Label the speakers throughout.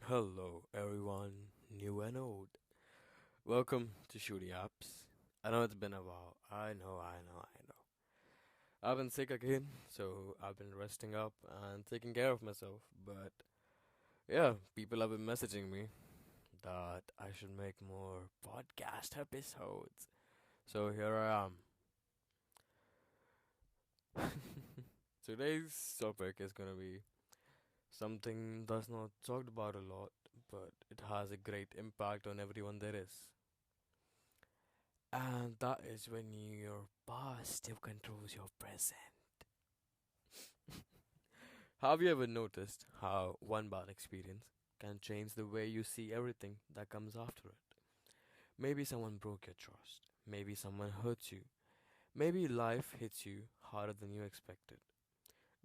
Speaker 1: Hello, everyone, new and old. Welcome to Shooty Apps. I know it's been a while. I know. I've been sick again, so I've been resting up and taking care of myself. But yeah, people have been messaging me that I should make more podcast episodes. So here I am. Today's topic is gonna be something that's not talked about a lot, but it has a great impact on everyone there is. And that is when your past still controls your present. Have you ever noticed how one bad experience can change the way you see everything that comes after it? Maybe someone broke your trust. Maybe someone hurt you. Maybe life hits you harder than you expected.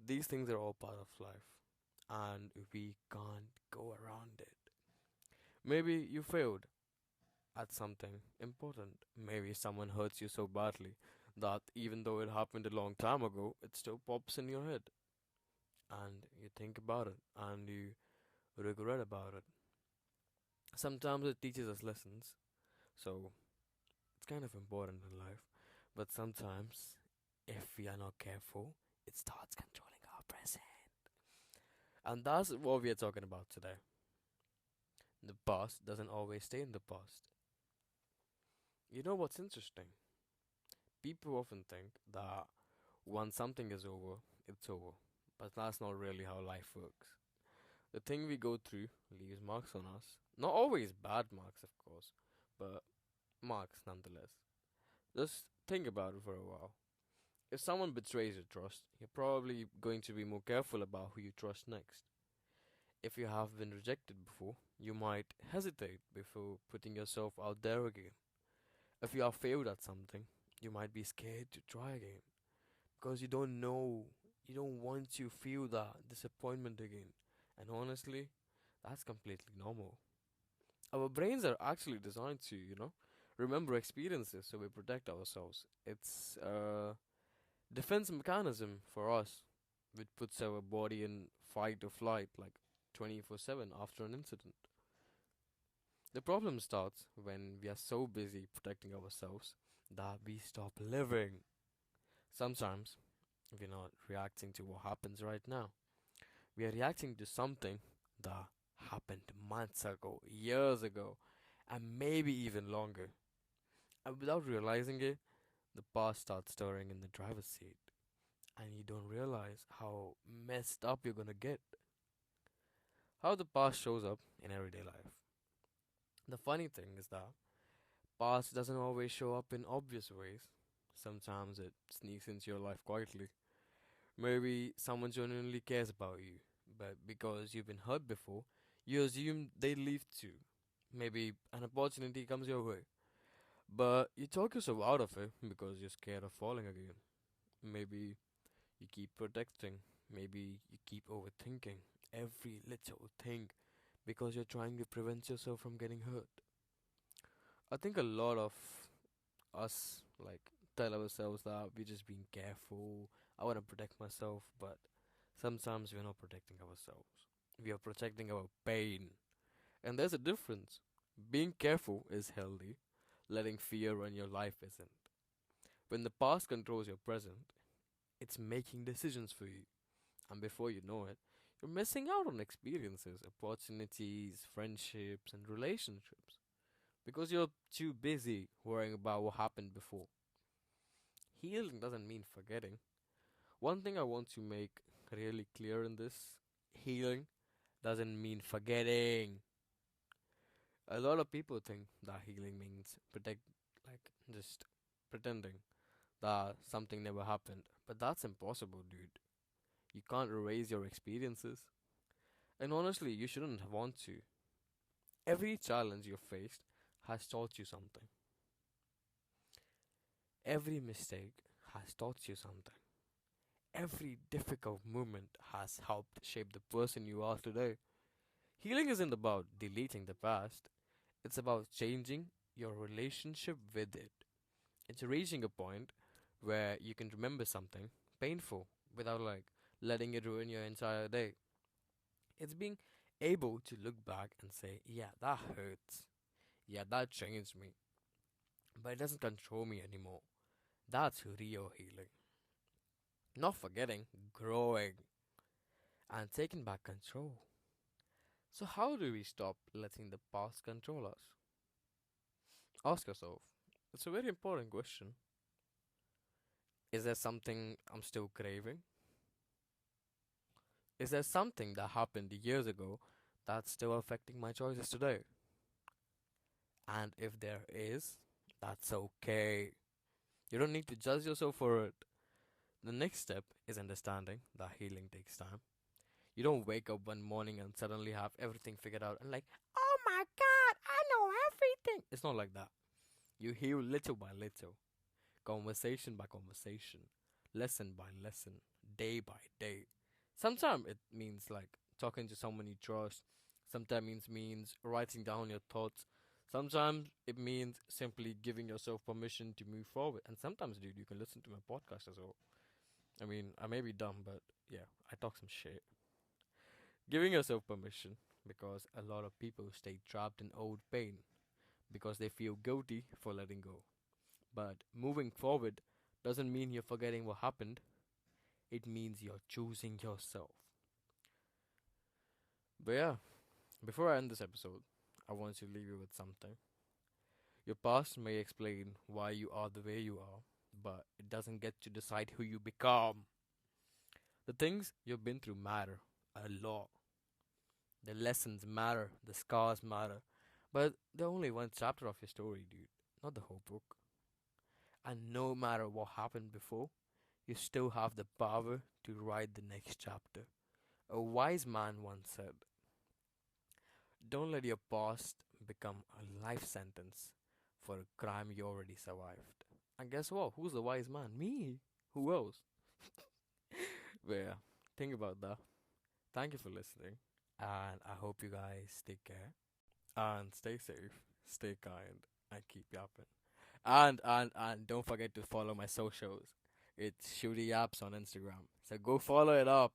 Speaker 1: These things are all part of life, and we can't go around it. Maybe you failed at something important. Maybe someone hurts you so badly that even though it happened a long time ago, it still pops in your head. And you think about it and you regret about it. Sometimes it teaches us lessons, so it's kind of important in life. But sometimes, if we are not careful, it starts controlling our present. And that's what we are talking about today. The past doesn't always stay in the past. You know what's interesting? People often think that once something is over, it's over. But that's not really how life works. The thing we go through leaves marks on us. Not always bad marks, of course, but marks nonetheless. Just think about it for a while. If someone betrays your trust, you're probably going to be more careful about who you trust next. If you have been rejected before, you might hesitate before putting yourself out there again. If you have failed at something, you might be scared to try again because you don't know, you don't want to feel that disappointment again. And honestly, that's completely normal. Our brains are actually designed to, remember experiences so we protect ourselves. It's a defense mechanism for us, which puts our body in fight or flight like 24/7 after an incident. The problem starts when we are so busy protecting ourselves that we stop living. Sometimes we're not reacting to what happens right now. We are reacting to something that happened months ago, years ago, and maybe even longer. And without realizing it, the past starts stirring in the driver's seat, and you don't realize how messed up you're gonna get. How the past shows up in everyday life. The funny thing is that past doesn't always show up in obvious ways. Sometimes it sneaks into your life quietly. Maybe someone genuinely cares about you, but because you've been hurt before, you assume they leave too. Maybe an opportunity comes your way, but you talk yourself out of it because you're scared of falling again. Maybe you keep protecting, maybe you keep overthinking every little thing because you're trying to prevent yourself from getting hurt. I think a lot of us tell ourselves that we're just being careful. I want to protect myself, but sometimes we're not protecting ourselves. We are protecting our pain. And there's a difference. Being careful is healthy, letting fear run your life isn't. When the past controls your present, it's making decisions for you. And before you know it, you're missing out on experiences, opportunities, friendships, and relationships because you're too busy worrying about what happened before. Healing doesn't mean forgetting. One thing I want to make really clear in this: healing doesn't mean forgetting. A lot of people think that healing means just pretending that something never happened. But that's impossible, dude. You can't erase your experiences. And honestly, you shouldn't want to. Every challenge you've faced has taught you something. Every mistake has taught you something. Every difficult moment has helped shape the person you are today. Healing isn't about deleting the past, it's about changing your relationship with it. It's reaching a point where you can remember something painful without letting it ruin your entire day. It's being able to look back and say, yeah, that hurts. Yeah, that changed me. But it doesn't control me anymore. That's real healing. Not forgetting, growing, and taking back control. So, how do we stop letting the past control us? Ask yourself. It's a very important question. Is there something I'm still craving? Is there something that happened years ago that's still affecting my choices today? And if there is, that's okay. You don't need to judge yourself for it. The next step is understanding that healing takes time. You don't wake up one morning and suddenly have everything figured out and, like, oh my god, I know everything. It's not like that. You heal little by little, conversation by conversation, lesson by lesson, day by day. Sometimes it means like talking to someone you trust. Sometimes it means writing down your thoughts. Sometimes it means simply giving yourself permission to move forward. And sometimes, dude, you can listen to my podcast as well. I mean, I may be dumb, but yeah, I talk some shit. Giving yourself permission, because a lot of people stay trapped in old pain because they feel guilty for letting go. But moving forward doesn't mean you're forgetting what happened, it means you're choosing yourself. But yeah, before I end this episode, I want to leave you with something. Your past may explain why you are the way you are, but it doesn't get to decide who you become. The things you've been through matter a lot. The lessons matter, the scars matter, but they're only one chapter of your story, dude, not the whole book. And no matter what happened before, you still have the power to write the next chapter. A wise man once said, don't let your past become a life sentence for a crime you already survived. And guess what? Who's the wise man? Me. Who else? But yeah, think about that. Thank you for listening. And I hope you guys take care. And stay safe, stay kind, and keep yapping. And don't forget to follow my socials. It's Shooty Apps on Instagram. So go follow it up.